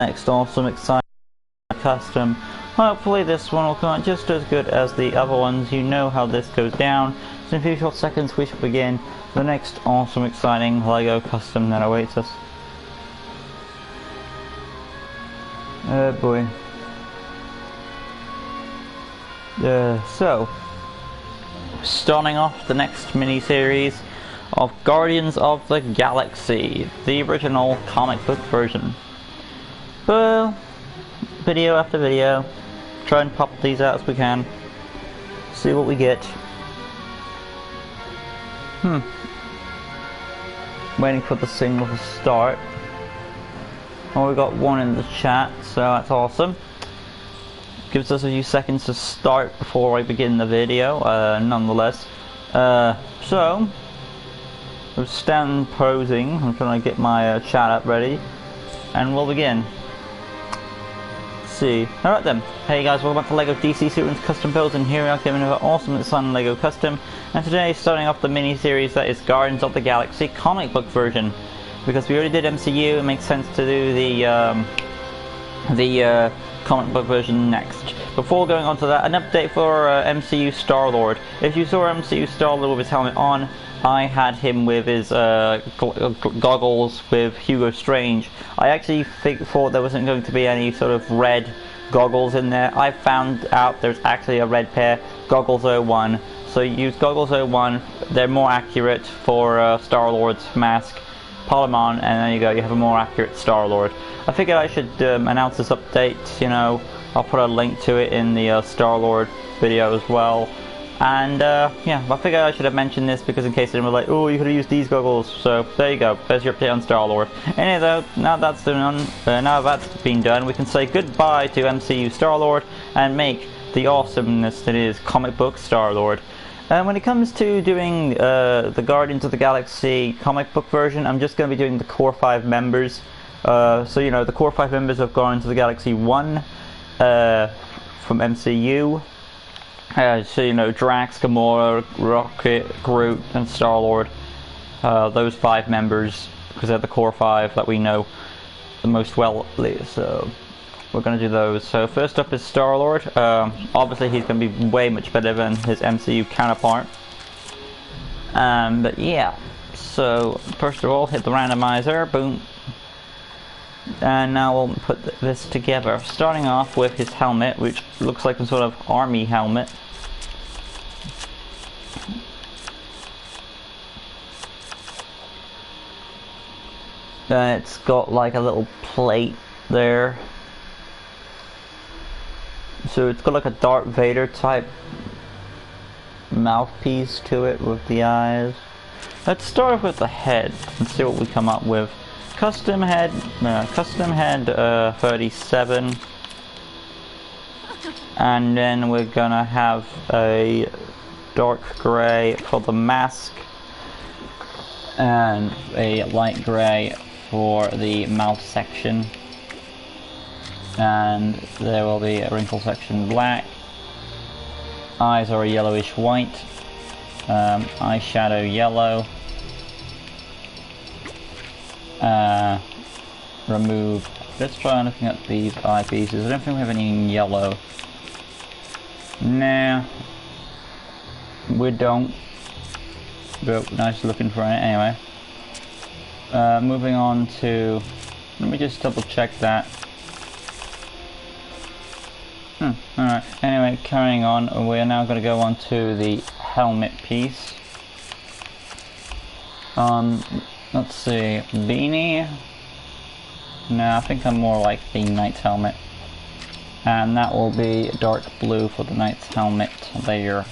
Next awesome, exciting custom. Hopefully this one will come out just as good as the other ones. You know how this goes down. So in a few short seconds we shall begin the next awesome, exciting LEGO custom that awaits us. Oh boy. So, starting off the next mini-series of Guardians of the Galaxy, the original comic book version. Well, video after video, try and pop these out as we can, see what we get. Waiting for the signal to start. Oh, we got one in the chat, so that's awesome. Gives us a few seconds to start before I begin the video, nonetheless. So, we'll stand posing. I'm trying to get my chat up ready, and we'll begin. Let's see. Alright then. Hey guys, welcome back to LEGO DC Superman's Custom Builds, and here we are giving another awesome and fun LEGO Custom. And today, starting off the mini-series that is Guardians of the Galaxy comic book version. Because we already did MCU, it makes sense to do the comic book version next. Before going on to that, an update for MCU StarLord. If you saw MCU StarLord with his helmet on, I had him with his goggles with Hugo Strange. I actually thought there wasn't going to be any sort of red goggles in there. I found out there's actually a red pair, Goggles 01. So use Goggles 01, they're more accurate for StarLord's mask. Put them on, and there you go, you have a more accurate StarLord. I figured I should announce this update, you know. I'll put a link to it in the StarLord video as well. And yeah, I figured I should have mentioned this because in case anyone was like, oh, you could have used these goggles. So there you go, there's your update on StarLord. Anyway though, now that's been done, we can say goodbye to MCU StarLord and make the awesomeness that is comic book StarLord. When it comes to doing the Guardians of the Galaxy comic book version, I'm just going to be doing the core 5 members. So, you know, the core 5 members of Guardians of the Galaxy 1 from MCU. So, you know, Drax, Gamora, Rocket, Groot, and StarLord. Those 5 members, because they're the core 5 that we know the most well. So we're going to do those. So first up is StarLord. Obviously he's going to be way much better than his MCU counterpart. But yeah, so first of all, hit the randomizer, boom. And now we'll put this together. Starting off with his helmet, which looks like some sort of army helmet. It's got like a little plate there. So it's got like a Darth Vader type mouthpiece to it with the eyes. Let's start off with the head and see what we come up with. Custom head 37, and then we're gonna have a dark grey for the mask and a light grey for the mouth section. And there will be a wrinkle section black. Eyes are a yellowish white. Eyeshadow yellow. Remove. Let's try looking at these eyepieces. I don't think we have any in yellow. Nah, we don't. But nice looking for it anyway. Moving on to. Let me just double check that. Alright, anyway, carrying on, we are now going to go on to the helmet piece. Let's see, beanie? No, I think I'm more like the Knight's helmet. And that will be dark blue for the Knight's helmet there.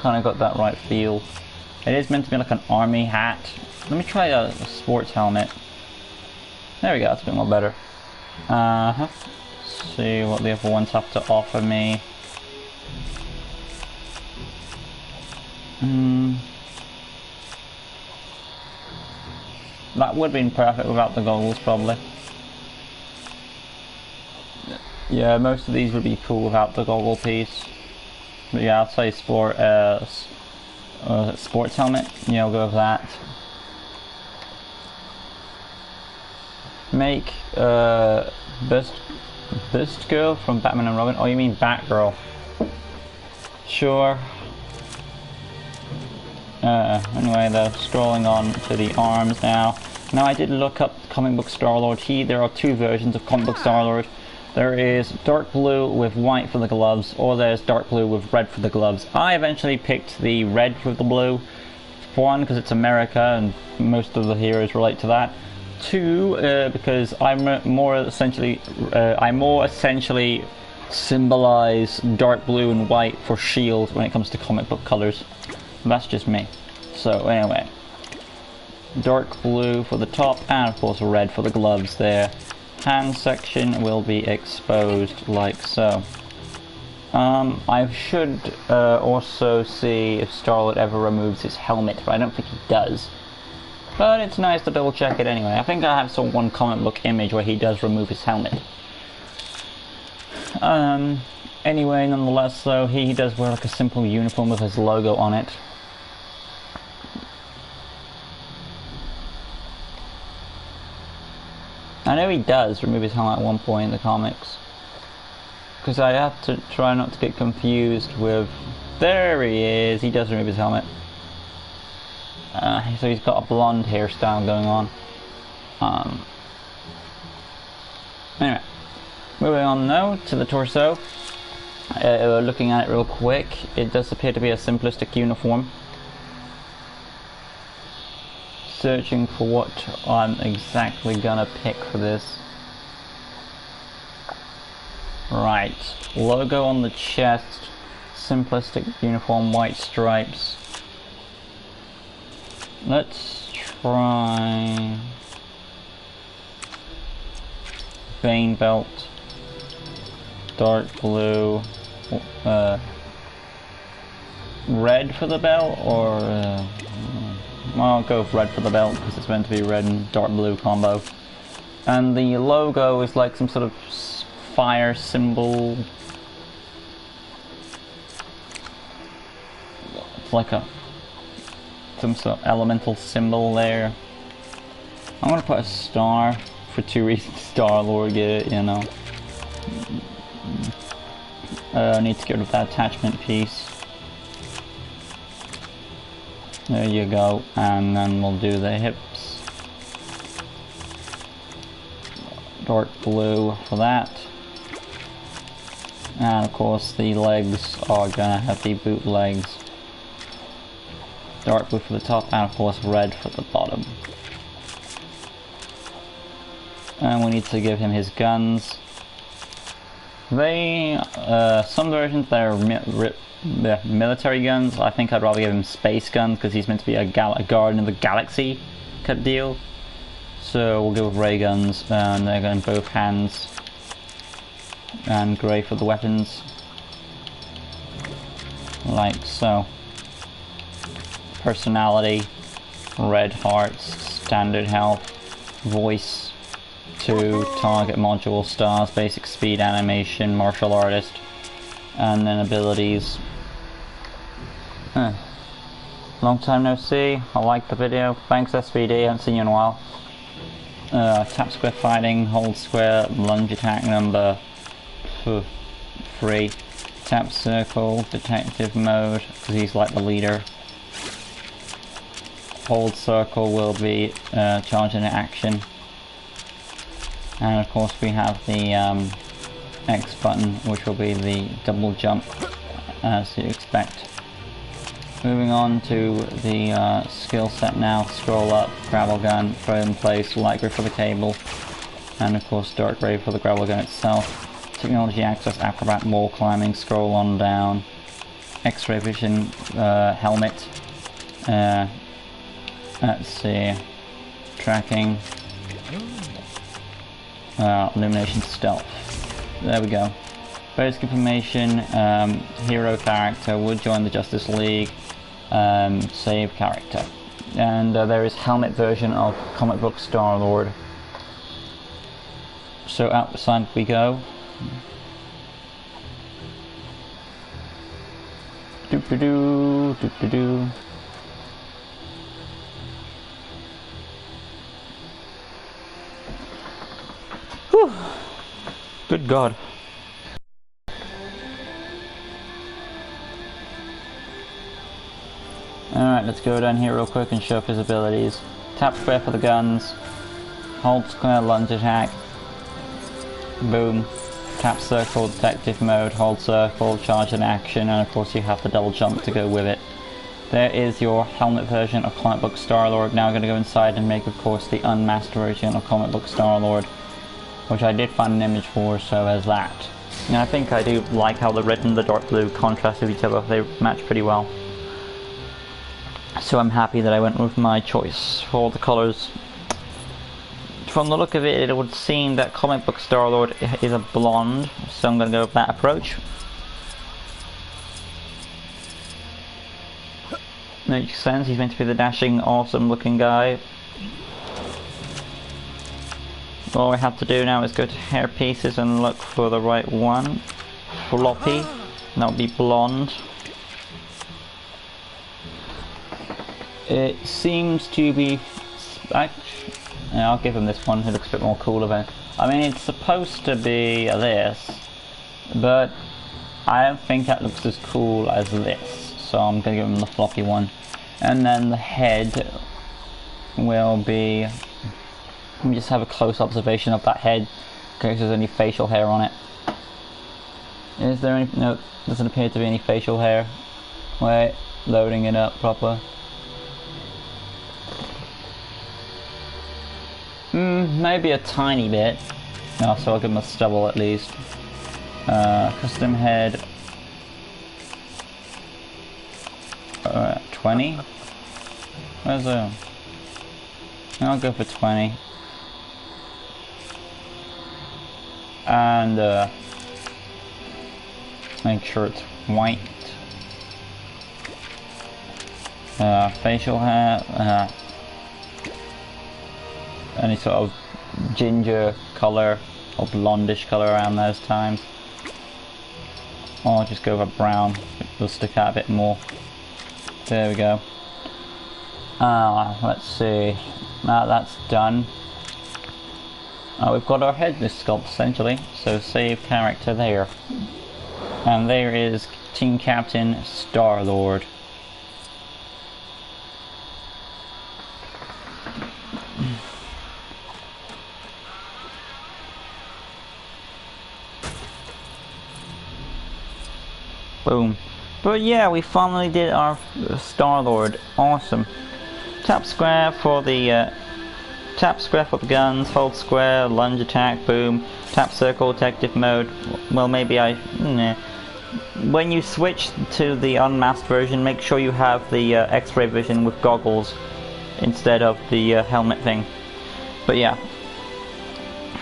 Kinda got that right feel. It is meant to be like an army hat. Let me try a sports helmet. There we go, that's a bit more better. Let's see what the other ones have to offer me. That would have been perfect without the goggles, probably. Yeah, most of these would be cool without the goggle piece. But yeah, I'll say sports helmet. Yeah, I'll go with that. make Bust Girl from Batman and Robin. Oh, you mean Batgirl? Sure. Anyway, though, scrolling on to the arms now. Now, I did look up comic book StarLord. There are two versions of comic book StarLord. There is dark blue with white for the gloves, or there's dark blue with red for the gloves. I eventually picked the red with the blue. One, because it's America and most of the heroes relate to that. Two, because I more essentially symbolize dark blue and white for S.H.I.E.L.D. when it comes to comic book colors. That's just me. So anyway, dark blue for the top and of course red for the gloves there. Hand section will be exposed like so. I should also see if StarLord ever removes his helmet, but I don't think he does. But it's nice to double check it anyway. I think I have some one comic book image where he does remove his helmet. Anyway, nonetheless though, he does wear like a simple uniform with his logo on it. I know he does remove his helmet at one point in the comics. Because I have to try not to get confused with... There he is, he does remove his helmet. So he's got a blonde hairstyle going on. Anyway, moving on now to the torso. Looking at it real quick, it does appear to be a simplistic uniform. Searching for what I'm exactly gonna pick for this. Right, logo on the chest, simplistic uniform, white stripes. Let's try vein belt, dark blue, red for the belt, or I'll go with red for the belt because it's meant to be red and dark blue combo. And the logo is like some sort of fire symbol. It's like some sort of elemental symbol there. I'm gonna put a star for two reasons. StarLord, get it, you know. I need to get rid of that attachment piece. There you go, and then we'll do the hips. Dark blue for that. And of course the legs are gonna have the boot legs. Dark blue for the top, and of course red for the bottom. And we need to give him his guns. They, some versions they're military guns. I think I'd rather give him space guns because he's meant to be a guardian of the galaxy type deal. So we'll go with ray guns, and they're going both hands. And grey for the weapons. Like so. Personality, red hearts, standard health, voice, 2, target module, stars, basic speed, animation, martial artist, and then abilities. Long time no see. I liked the video. Thanks SVD, haven't seen you in a while. Tap square fighting, hold square, lunge attack number 3. Tap circle, detective mode, because he's like the leader. Hold circle will be charging an action. And of course we have the X button, which will be the double jump, as you expect. Moving on to the skill set now. Scroll up, gravel gun, throw in place, light grey for the cable, and of course dark grey for the gravel gun itself. Technology access, acrobat, wall climbing, scroll on down, X-ray vision, helmet, let's see, tracking, illumination, stealth. There we go. Basic information, hero character, would join the Justice League, save character. And there is helmet version of comic book StarLord. So outside we go. Doop-a-doo, doop-a-doo. Whew. Good God. Alright, let's go down here real quick and show off his abilities. Tap square for the guns. Hold square, lunge attack. Boom. Tap circle, detective mode. Hold circle, charge in action, and of course you have the double jump to go with it. There is your helmet version of Comic Book StarLord. Now I'm going to go inside and make, of course, the unmasked version of Comic Book StarLord, which I did find an image for, so there's that. And I think I do like how the red and the dark blue contrast with each other. They match pretty well. So I'm happy that I went with my choice for the colours. From the look of it, it would seem that Comic Book StarLord is a blonde, so I'm going to go with that approach. Makes sense, he's meant to be the dashing, awesome looking guy. All I have to do now is go to hair pieces and look for the right one. Floppy, that would be blonde. It seems to be... Yeah, I'll give him this one, it looks a bit more cooler than... I mean, it's supposed to be this, but I don't think that looks as cool as this, so I'm going to give him the floppy one. And then the head will be... Let me just have a close observation of that head, in case there's any facial hair on it. Is there any... No, doesn't appear to be any facial hair. Wait, loading it up proper. Maybe a tiny bit. No, so I'll give him a stubble at least. Custom head. 20? Where's the... I'll go for 20. And make sure it's white. Facial hair. Any sort of ginger colour or blondish colour around those times. Or just go for brown, it will stick out a bit more. There we go. Let's see. Now that's done. We've got our head sculpt essentially, so save character there. And there is Team Captain StarLord. Boom. But yeah, we finally did our StarLord. Awesome. Tap square for the guns, hold square, lunge attack, boom. Tap circle, detective mode. Well, maybe when you switch to the unmasked version, make sure you have the X-ray vision with goggles instead of the helmet thing. But yeah.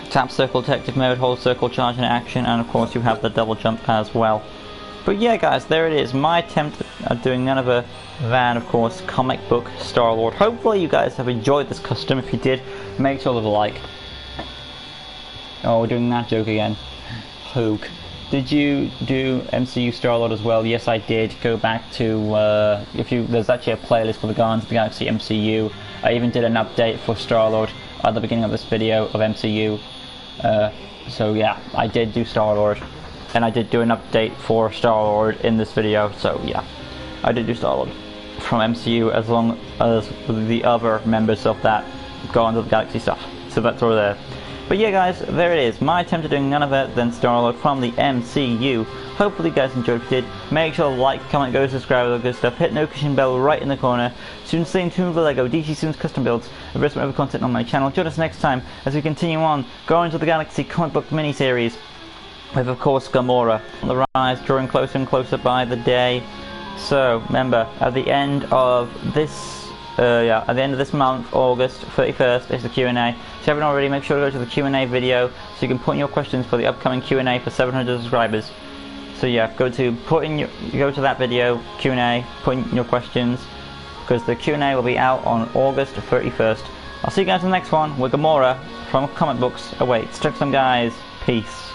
Tap circle, detective mode, hold circle, charge in action, and of course you have the double jump as well. But yeah guys, there it is, my attempt at doing none other than, of course, Comic Book StarLord. Hopefully you guys have enjoyed this custom. If you did, make sure to leave a like. Oh, we're doing that joke again. Hook. Did you do MCU StarLord as well? Yes, I did. Go back to, there's actually a playlist for the Guardians of the Galaxy MCU. I even did an update for StarLord at the beginning of this video of MCU. So yeah, I did do StarLord. And I did do an update for StarLord in this video, so yeah. I did do StarLord from MCU as long as the other members of that Guardians of the Galaxy stuff. So that's all there. But yeah guys, there it is. My attempt at doing none other than StarLord from the MCU. Hopefully you guys enjoyed. If you did, make sure to like, comment, go, subscribe, all the good stuff. Hit the notification bell right in the corner. Soon stay tuned for LEGO DC Soon's custom builds and rest of other content on my channel. Join us next time as we continue on Guardians of the Galaxy comic book miniseries. With of course Gamora on the rise, drawing closer and closer by the day. So remember, at the end of this month, August 31st, is the Q&A. If you haven't already, make sure to go to the Q&A video so you can put in your questions for the upcoming Q&A for 700 subscribers. So yeah, go to that video, Q&A, put in your questions, because the Q&A will be out on August 31st. I'll see you guys in the next one, where Gamora from comic books awaits. Check some guys. Peace.